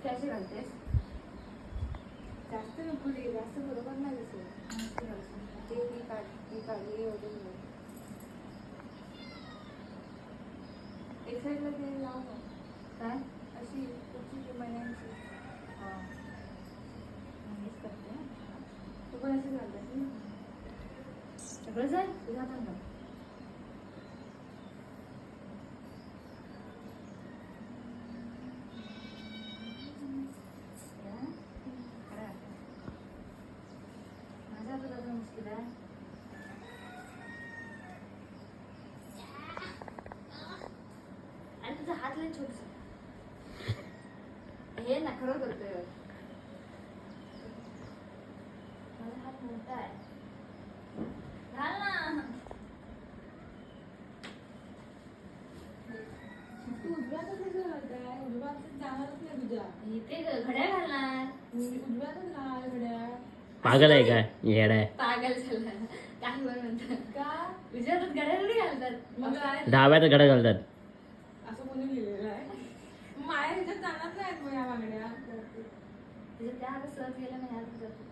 असे घालतेस जास्त नको रे, जास्त बरोबर नाही दिसत. ते ती काढली वगैरे एक साईडला ते लाव ना. काय अशी कुठची महिन्यांची हेच करते हं. तू पण असं घालतेस ना. सगळं जाईल तुझ्या पण घाल. माझा हात आता मुश्किल आहे. आणि तुझा हात लय छोटस हे ना खरं करतोय. माझा हात मोठा आहे. घाल ना. तू उजव्यातच कसं घालताय? उजव्यात जाणारच नाही तुझ्या. इथे घड्याळ घालणार. उजव्यातच घाल घड्याळ. पागल आहे काय येड आहे. पागल झाला काही वर म्हणतात का? विचारतात घड्याळ थोडी घालतात मग काय डाव्यात घड्या घालतात. असं कोणी लिहिलेलं आहे? माया ह्याच्यात जाणार नाहीत मग या मागण्या. तिथे त्या हातात सहज गेल्या नाही हात जातो.